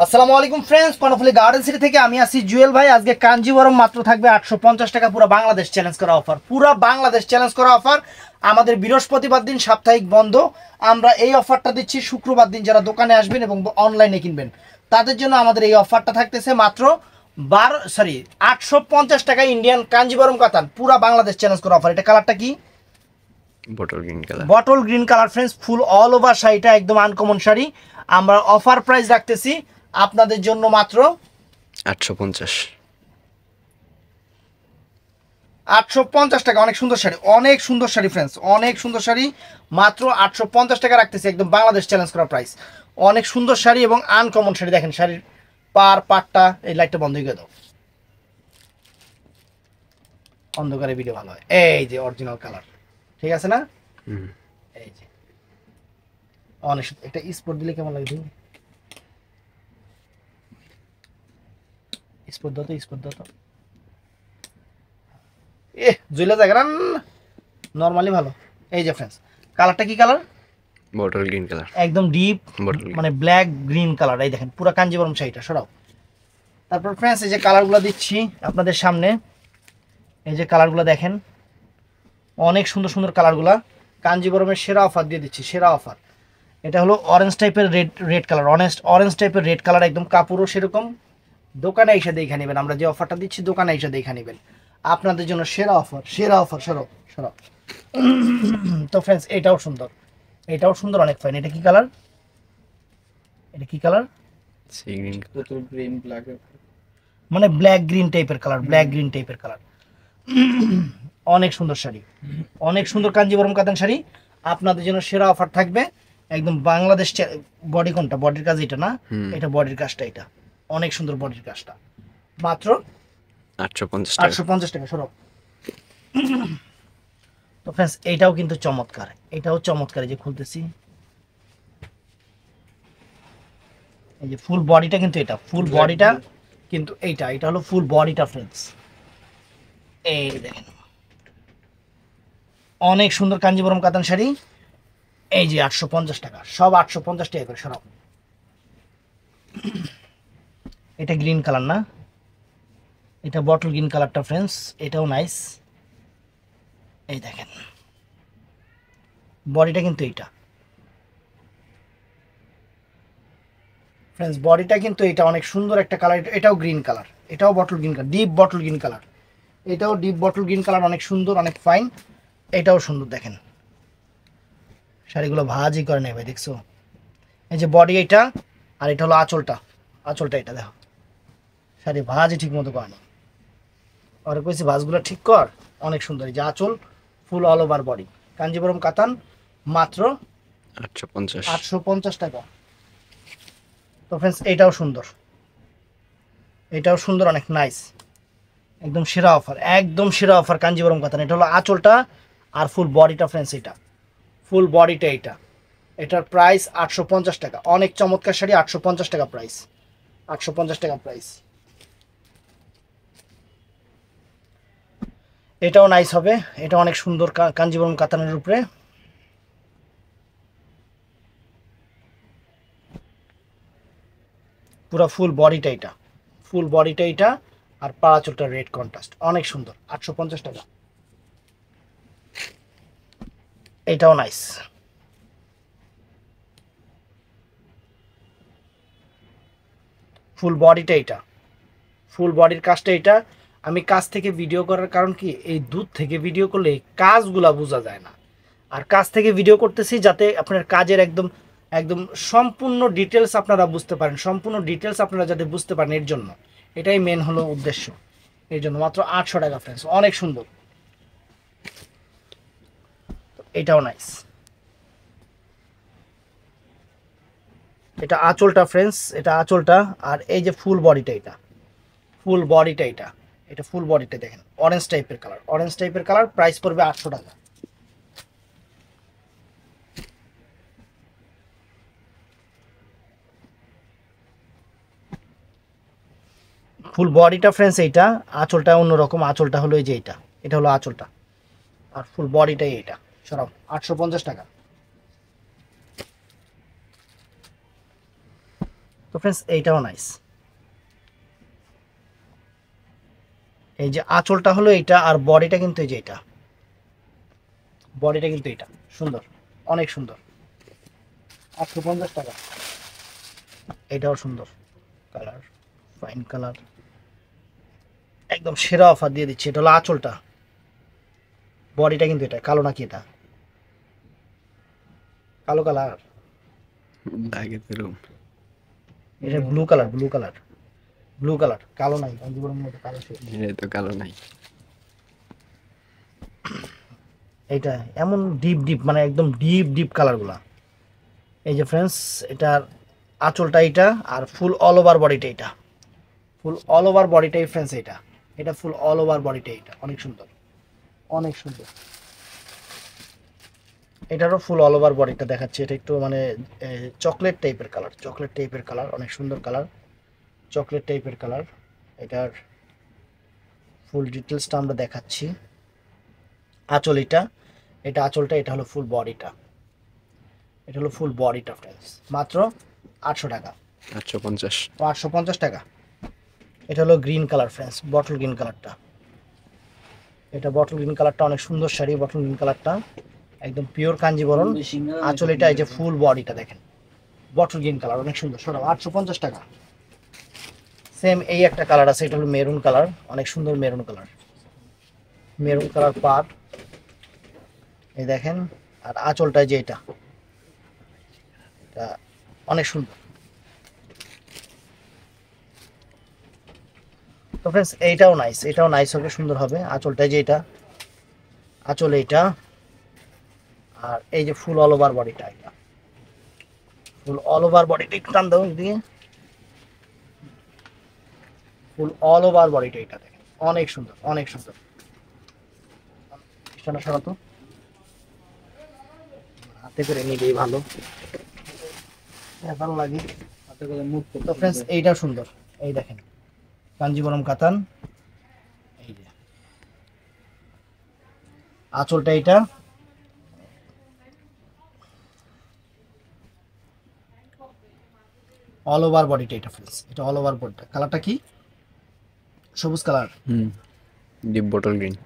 আসসালামু আলাইকুম friends, Karnaphuli garden city থেকে আমি আছি জুয়েল ভাই। আজকে কাঞ্জিবরম মাত্র থাকবে 850 টাকা, পুরো বাংলাদেশ চ্যালেঞ্জ করা অফার। পুরো বাংলাদেশ চ্যালেঞ্জ করা অফার। আমাদের বৃহস্পতিবার দিন সাপ্তাহিক বন্ধ। আমরা এই অফারটা দিচ্ছি শুক্রবার দিন। যারা দোকানে আসবেন এবং অনলাইনে কিনবেন তাদের জন্য আমাদের এই অফারটা থাকতেছে মাত্র 850 টাকা ইন্ডিয়ান কাঞ্জিবরম কাতান, পুরো বাংলাদেশ চ্যালেঞ্জ করা অফার। এটা কালারটা কি? বটল গ্রিন কালার ফ্রেন্ডস, ফুল অল ওভার শাড়িটা একদম আনকমন শাড়ি। আমরা অফার প্রাইস রাখতেছি আপনাদের জন্য মাত্র 850 টাকা। অনেক সুন্দর শাড়ি, অনেক সুন্দর শাড়ি ফ্রেন্ডস, অনেক সুন্দর শাড়ি। মাত্র 850 টাকা রাখতেছি, একদম বাংলাদেশ চ্যালেঞ্জ করা প্রাইস। অনেক সুন্দর শাড়ি এবং আনকমন শাড়ি। দেখেন শাড়ির পাটটা, এই লাইটটা বন্ধ করে দাও, অন্ধকারে ভিডিও ভালো হয়। এই যে অরিজিনাল কালার, ঠিক আছে না? এই যে অনেক একটা স্পট দিলে কেমন লাগে? স্পট দাও তো, স্পট দাও তো। জুইলা জায়গা না, নরমালি ভালো। এই যে ফ্রেন্ডস, কালারটা কি কালার? বটল গ্রিন কালার, একদম ডিপ মানে ব্ল্যাক গ্রিন কালার। এই দেখেন পুরো কাঞ্জিবরম শাড়িটা সরাও। তারপর ফ্রেন্ডস এই যে কালারগুলো দিচ্ছি আপনাদের সামনে, এই যে কালারগুলো দেখেন, অনেক সুন্দর সুন্দর কালারগুলা। কাঞ্জিবরমের সেরা অফার দিয়ে দিচ্ছি, সেরা অফার। এটা হলো অরেঞ্জ টাইপের রেড কালার, অরেঞ্জ টাইপের রেড কালার, একদম কাপড়ও সেরকম। দোকানে এসে দেখে নেবেন, আমরা যে অফারটা দিচ্ছি দোকানে এসে দেখে নেবেন। আপনাদের জন্য সেরা অফার, সেরা অফার। সরব সরব। তো ফ্রেন্ডস এটাও সুন্দর, এটাও সুন্দর, অনেক ফাইন। এটা কি কালার? এটা কি কালার? মানে ব্ল্যাক গ্রিন টাইপের কালার, ব্ল্যাক গ্রিন টাইপের কালার। অনেক সুন্দর শাড়ি, অনেক সুন্দর কাঞ্জিবরম কাতান শাড়ি। আপনাদের জন্য সেরা অফার থাকবে একদম বাংলাদেশ। বডি কোনটা? বডির কাজ এটা না, এটা বডির কাজটা। এটা অনেক সুন্দর বডির কাজটা। মাত্র 850 টাকা সরব। তো ফ্রেন্ডস এইটাও কিন্তু চমৎকার, এটাও চমৎকার। এই যে খুলতেছি, এই যে ফুল বডিটা কিন্তু, এটা ফুল বডিটা কিন্তু, এটা হলো ফুল বডিটা ফ্রেন্ডস। এই দেখেন অনেক সুন্দর কাঞ্জিবরম কাতান শাড়ি। এই যে 850 টাকা, সব 850 টাকা করে সরাব। এটা গ্রিন কালার না, এটা বটল গ্রিন কালারটা ফ্রেন্ডস, এটাও নাইস। এই দেখেন বডিটা কিন্তু এইটা ফ্রেন্ডস, বডিটা কিন্তু এটা অনেক সুন্দর একটা কালার। এটাও গ্রিন কালার, এটাও bottle green colour, deep bottle green colour. এটাও ডিপ বটল গ্রিন কালার, অনেক সুন্দর, অনেক ফাইন। এটাও সুন্দর। দেখেন শাড়িগুলো ভাঁজই করে নেবে, দেখছো? এই যে বডি এটা, আর এটা হলো আঁচলটা। আঁচলটা এটা দেখো, শাড়ি ভাঁজই ঠিক মতো করে না। আর কইছি ভাঁজগুলো ঠিক কর। অনেক সুন্দর। এই যে আঁচল, ফুল অল ওভার বডি, কাঞ্জিবরম কাতান, মাত্র 850 টাকা। তো ফ্রেন্ডস এটাও সুন্দর, এটাও সুন্দর, অনেক নাইস। একদম সেরা অফার, একদম সেরা অফার কাঞ্জিবরম কাতান। এটা হলো আঁচলটা আর ফুল বডিটা ফ্রেন্ডস, এটা ফুল বডিটা। এটার প্রাইস 850 টাকা। অনেক চমৎকার শাড়ি, 850 টাকা প্রাইস, 850 টাকা প্রাইস। এটাও নাইস হবে, এটা অনেক সুন্দর কাঞ্জিবরম কাতানের উপরে। পুরো ফুল বডিটা এটা, ফুল বডিটা এটা, আর পাড়াচোলটা রেড কন্ট্রাস্ট, অনেক সুন্দর। 850 টাকা। এটাও নাইস, ফুল বডিটা এটা, ফুল বডির কাজটা এটা। আমি কাজ থেকে ভিডিও করার কারণ কি, এই দূর থেকে ভিডিও করলে কাজগুলা বোঝা যায় না। আর কাজ থেকে ভিডিও করতেছি যাতে আপনার কাজের একদম একদম সম্পূর্ণ ডিটেলস আপনারা বুঝতে পারেন, সম্পূর্ণ ডিটেলস আপনারা যাতে বুঝতে পারেন, এর জন্য এটাই মেন হলো উদ্দেশ্য। এই জন্য মাত্র 800 টাকা ফ্রেন্ডস, অনেক সুন্দর। এটাও নাইস। এটা আঁচলটা ফ্রেন্ডস, এটা আঁচলটা। আর এই যে ফুল বডিটা, এটা ফুল বডিটা, এটা ফুল বডিটা। দেখেন অরেঞ্জ টাইপের কালার, অরেঞ্জ টাইপের কালার। প্রাইস পড়বে 800 টাকা। ফুল বডিটা ফ্রেন্ডস এইটা, আঁচলটা অন্যরকম। আঁচলটা হলো এই যে এটা হলো আঁচলটা, আর ফুল বডিটাই এটা। সরাব 850 টাকা। তো ফ্রেন্ডস এইটাও নাইস। এই যে আঁচলটা হলো এইটা, আর বডিটা কিন্তু এই যে এটা, বডিটা কিন্তু এটা সুন্দর, অনেক সুন্দর। 850 টাকা। এটাও সুন্দর কালার, ফাইন কালার, একদম সেরা অফার দিয়ে দিচ্ছি। এটা হলো আঁচলটা, বডিটা কিন্তু এটা। কালো নাকি এটা? কালো কালার, লাগে ফেরুম। এটা blue colour, blue colour, blue colour, কালো নাই কাঞ্জিবরমের মধ্যে কালো শেড। এটা তো কালো নাই। এইটা এমন ডিপ ডিপ, মানে একদম ডিপ ডিপ কালারগুলা। এই যে ফ্রেন্ডস, এটার আঁচলটা এটা, আর ফুল অল ওভার বডিটা এটা, ফুল অল ওভার বডিটাই ফ্রেন্ডস এটা, এটা ফুল অল ওভার বডিটা এটা, অনেক সুন্দর, অনেক সুন্দর। এটারও ফুল অল ওভার বডিটা দেখাচ্ছে। এটা একটু মানে চকলেট টাইপের কালার, চকলেট টাইপের কালার, অনেক সুন্দর কালার, চকলেট টাইপের কালার। এটার ফুল ডিটেলসটা আমরা দেখাচ্ছি। আঁচল এটা, এটা আঁচলটা, এটা হলো ফুল বডিটা, এটা হলো ফুল বডিটা ফ্রেন্ডস, মাত্র 800 টাকা। 850। 850 টাকা। এটা হলো green colour friends, bottle green কালারটা, এটা বটল গ্রিন কালারটা অনেক সুন্দর শাড়ি, বটল গ্রিন কালারটা একদম পিওর কাঞ্জিবরম। আঁচল এটা, এই যে ফুল বডিটা দেখেন, বটল গ্রিন কালার, অনেক সুন্দর। সরাও, 850 টাকা। সেম এই একটা কালার আছে, এটা হলো মেরুন কালার, অনেক সুন্দর মেরুন কালার, মেরুন কালার পার, এই দেখেন। আর আঁচলটা যে এটা, এটা অনেক সুন্দর। তো ফ্রেন্ডস এইটাও নাইস, এটাও নাইস হবে, সুন্দর হবে। আঁচলটা যে এটা, আঁচল এইটা, আর এই যে ফুল অল ওভার বডিটা, এটা ফুল অল ওভার বডিটা একটু টান দাও দিয়ে, ফুল অল ওভার বডিটা এটা দেখেন, অনেক সুন্দর, অনেক সুন্দর। পিছনে সরাতো, হাতে করে নিলেই ভালো, ভালো লাগে হাতে করে মুভ করতে। তো ফ্রেন্ডস এইটাও সুন্দর, এই দেখেন কাঞ্জিবরম কাতান, এই যে আঁচলটা এটা, অল ওভার বডিটা এটা ফ্রেন্ডস, এটা অল ওভার বডিটা। কালারটা কি? সবুজ colour, deep bottle green.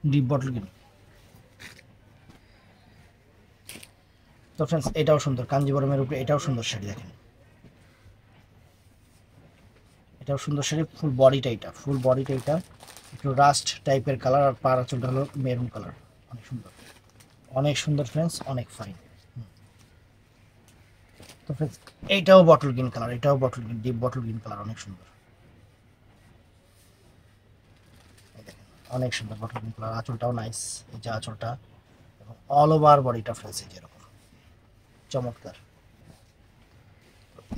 Deep bottle green. তো ফ্রেন্ডস এটাও সুন্দর, কাঞ্জিবরমের উপরে এটাও সুন্দর শাড়ি দেখেন, এটাও সুন্দর শাড়ি, ফুল বডিটা এটা, ফুল বডিটা এটা একটু রাস্ট টাইপের কালার, আর পার আঁচলটা হলো মেরুন কালার, অনেক সুন্দর, অনেক সুন্দর ফ্রেন্ডস, অনেক ফাইন। তো ফ্রেন্ডস এইটাও বটল গ্রিন কালার, এটাও bottle green, deep bottle green colour, অনেক সুন্দর, এই দেখেন অনেক সুন্দর বটল গ্রিন কালার। আঁচলটাও নাইস, এই যে আঁচলটা, এবং অল ওভার বডিটা ফ্রেন্ডস এই যেরকম চমৎকার।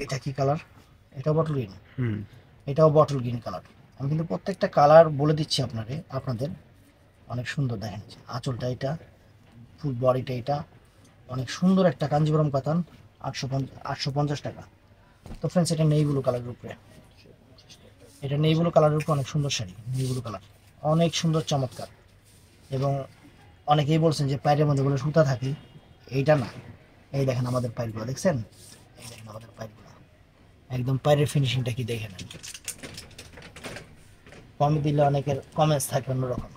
এটা কি কালার? এটাও বটল গ্রিন, এটাও বটল গ্রিন কালার। আমি কিন্তু প্রত্যেকটা কালার বলে দিচ্ছি আপনাদের, অনেক সুন্দর দেখেন। আঁচলটা এটা, ফুল বডিটা এটা, অনেক সুন্দর একটা কাঞ্জিবরম কাতান, 850 টাকা। তো ফ্রেন্ডস এটা নেই ব্লু কালারের উপরে, এটা নেই ব্লু কালারের উপরে অনেক সুন্দর শাড়ি, নেই ব্লু কালার, অনেক সুন্দর চমৎকার। এবং অনেকেই বলছেন যে পায়ের মধ্যে বলে সুতা থাকে, এইটা না। এই দেখেন আমাদের পায়েরগুলো দেখছেন, এই দেখেন আমাদের পায়েরগুলো, একদম পায়ের ফিনিশিংটা কি দেখে নেন। কমে দিলে অনেকের কমেন্টস থাকবে অন্যরকম।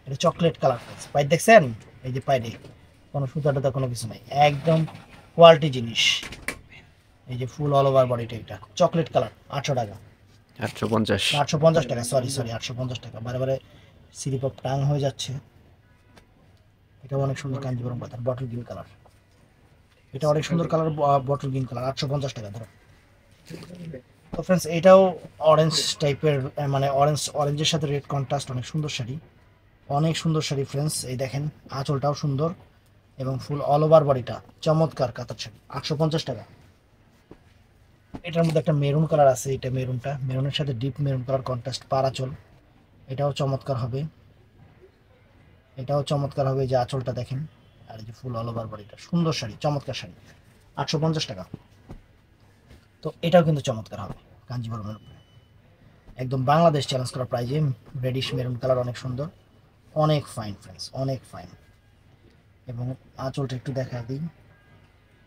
এটা চকলেট কালার পাইপ দেখছেন, এই যে পাইরে কোনো সুতা টুতা কোনো কিছু নাই, একদম কোয়ালিটি জিনিস। এই যে ফুল অল ওভার বডিটা, এটা চকলেট কালার, 800 টাকা। 850। 850 টাকা, সরি সরি 850 টাকা, বারে বারে স্লিপ অফ টাং হয়ে যাচ্ছে। এটা অনেক সুন্দর কাঞ্জিবরম পাতার, বটল গ্রিন কালার, এটা অনেক সুন্দর কালার, বটল গ্রিন কালার, 850 টাকা ধরো। তো ফ্রেন্ডস এটাও অরেঞ্জ টাইপের, মানে অরেঞ্জের সাথে রেড কন্ট্রাস্ট, অনেক সুন্দর শাড়ি, অনেক সুন্দর শাড়ি ফ্রেন্ডস। এই দেখেন আঁচলটাও সুন্দর, এবং ফুল অল ওভার বডিটা চমৎকার কাতার শাড়ি, 850 টাকা। এটার মধ্যে একটা মেরুন কালার আছে, এটা মেরুনটা, মেরুনের সাথে ডিপ মেরুন কালার কন্ট্রাস্ট, পার আঁচল, এটাও চমৎকার হবে, এটাও চমৎকার হবে। এই যে আঁচলটা দেখেন, আর এই যে ফুল অল ওভার বডিটা, সুন্দর শাড়ি, চমৎকার শাড়ি, 850 টাকা। তো এটাও কিন্তু চমৎকার হবে কাঞ্জিবরমের উপরে, একদম বাংলাদেশ চ্যালেঞ্জ করা প্রাইজে। রেডিশ মেরুন কালার, অনেক সুন্দর, অনেক ফাইন ফ্রেন্ডস, অনেক ফাইন। এবং আঁচলটা একটু দেখা দিই,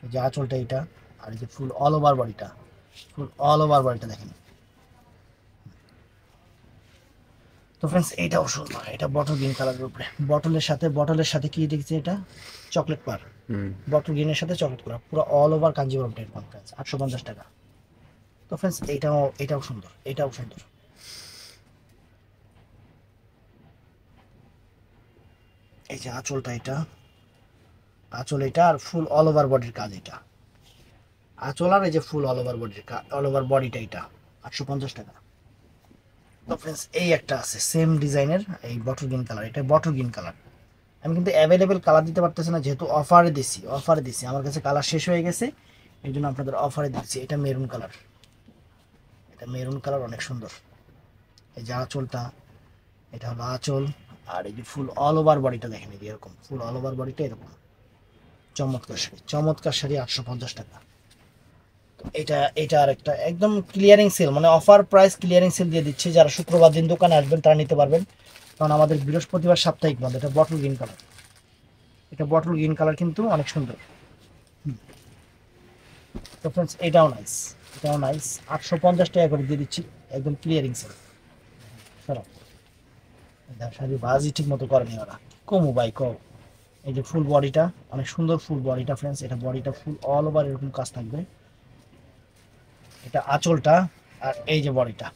এই যে আঁচলটা এটা, আর এই যে ফুল অল ওভার বডিটা, ফুল অল ওভার বডিটা দেখেন। তো ফ্রেন্ডস এইটাও সুন্দর, এটা বটল গ্রিন কালারের উপরে, বটলের সাথে কি দেখছি এটা চকলেট পার, হুম বটল গ্রিনের সাথে চকলেট কালার, পুরো all over Kanjeevaram type friends, 850 টাকা। তো ফ্রেন্ডস এটাও সুন্দর, এটাও সুন্দর। এই যে আঁচলটা, আঁচল এটা, আর ফুল অল ওভার বডির কাজ এটা, আঁচল আর এই যে ফুল অল ওভার বডিটা এটা 850 টাকা। তো ফ্রেন্ডস এই একটা আছে সেম ডিজাইনের, এই বটল গ্রিন কালার, এটা বটল গ্রিন কালার। আমি কিন্তু অ্যাভেলেবেল কালার দিতে পারতেছি না, যেহেতু অফারে দিছি, আমার কাছে কালার শেষ হয়ে গেছে, এই জন্য আপনাদের অফারে দিচ্ছি। এটা মেরুন কালার, এটা মেরুন কালার, অনেক সুন্দর। এই যে আঁচলটা, এটা হলো আঁচল, আর এই যে ফুল অল ওভার বডিটা দেখেন, এই যে এরকম ফুল অল ওভার বডিটা এরকম, চমৎকার শাড়ি 850 টাকা। তো এটা আর একটা একদম ক্লিয়ারিং সেল, মানে অফার প্রাইস ক্লিয়ারিং সেল দিয়ে দিচ্ছে। যারা শুক্রবার দিন দোকানে আসবেন তারা নিতে পারবেন, কারণ আমাদের বৃহস্পতিবার সাপ্তাহিক বন্ধ। এটা বটল গ্রিন কালার, এটা বটল গ্রিন কালার কিন্তু অনেক সুন্দর। তো ফ্রেন্ডস এটাও নাইস, 850 টাকা করে দিয়ে দিচ্ছি, একদম ক্লিয়ারিং সেল। সরাও, শাড়ি বাজি ঠিক মতো করেনি ওরা, কমু বাই কম। এই যে ফুল বডিটা, অনেক সুন্দর ফুল বডিটা ফ্রেন্ডস, এটা বডিটা ফুল অল ওভার এরকম কাজ থাকবে, এটা আঁচলটা, আর এই যে বডিটা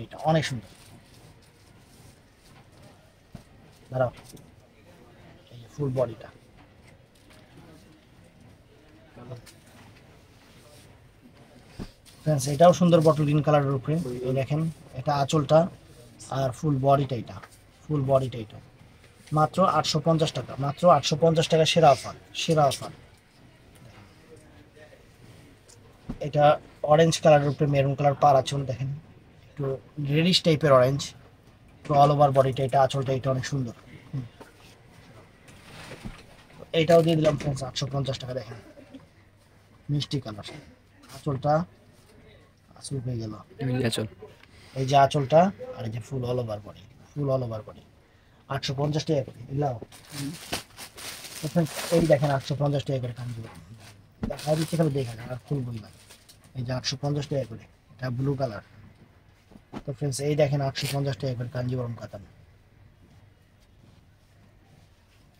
এটা অনেক সুন্দর। দাঁড়াও, এই যে ফুল বডিটা, ফ্রেন্ডস এটাও সুন্দর বটল গ্রিন কালারের উপরে। এই দেখেন, এটা আঁচলটা আর ফুল বডিটা এটা মাত্র 850 টাকা, মাত্র 850 টাকা, সেরা অফার। এটা অরেঞ্জ কালারের উপরে মেরুন কালার পার আঁচল, দেখেন একটু রেডিশ টাইপের অরেঞ্জ, অল ওভার বডিটা এটা, আঁচলটা এটা অনেক সুন্দর। এইটাও দিয়ে দিলাম ফ্রেন্ডস 850 টাকা। দেখেন মিষ্টি কালার, আঁচল হয়ে গেল, চল। এই যে আঁচলটা, আর এই যে ফুল অল ওভার বডি 850 টাকা করে দিলাম। এই দেখেন 850 টাকা করে কাঞ্জিবরম দেখা দিচ্ছে, খালি দেখেন আর ফুল বই না। এই যে 850 টাকা করে, এটা ব্লু কালার। তো ফ্রেন্ডস এই দেখেন 850 টাকা করে কাঞ্জিবরম কাতান,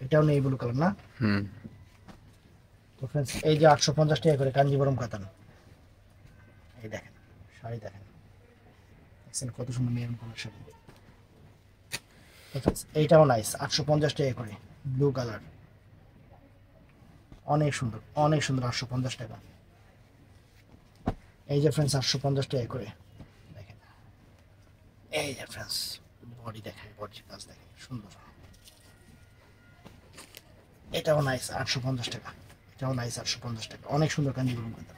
এটাও নেই ব্লু কালার না। হুম তো ফ্রেন্ডস এই যে 850 টাকা করে কাঞ্জিবরম কাতান, এই দেখেন শাড়ি দেখেন কত সুন্দর মেরুন কালার শাড়ি। তো ফ্রেন্ডস এইটাও নাইস, 850 টাকা করে ব্লু কালার, অনেক সুন্দর 850 টাকা। এই যে ফ্রেন্ডস 850 টাকা করে দেখেন, এই যে ফ্রেন্ডস বডি দেখেন, বডির কাজ দেখেন সুন্দর। এটাও নাইস 850 টাকা, অনেক সুন্দর কাঞ্জিবরম কাতান।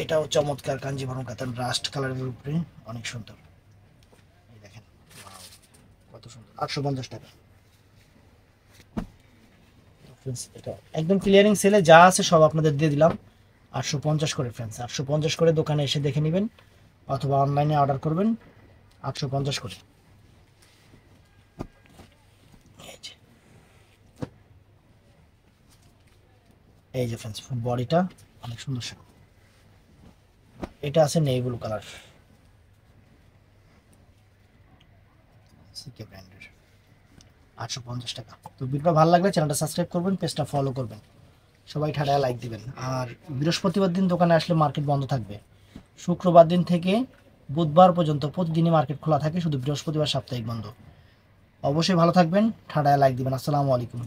এটাও চমৎকার কাঞ্জিবরম কাতান, রাস্ট কালারের উপরে, অনেক সুন্দর। এই দেখেন wow, কত সুন্দর, 850 টাকা। এটা একদম ক্লিয়ারিং সেলে যা আছে সব আপনাদের দিয়ে দিলাম 850 করে ফ্রেন্ডস, 850 করে দোকানে এসে দেখে নেবেন, অথবা অনলাইনে অর্ডার করবেন 850 করে। এই যে ফ্রেন্ডস ফুল বডিটা অনেক সুন্দর, এটা আছে নেভি ব্লু কালার, সিকে ব্র্যান্ডের, 850 টাকা। তো ভিডিওটা ভালো লাগলে চ্যানেলটা সাবস্ক্রাইব করবেন, পেজটা ফলো করবেন, সবাই ঠাডায় লাইক দিবেন। আর বৃহস্পতিবার দিন দোকানে আসলে মার্কেট বন্ধ থাকবে, শুক্রবার দিন থেকে বুধবার পর্যন্ত প্রতিদিনই মার্কেট খোলা থাকে, শুধু বৃহস্পতিবার সাপ্তাহিক বন্ধ। অবশ্যই ভালো থাকবেন, ঠাডায় লাইক দিবেন। আসসালামু আলাইকুম।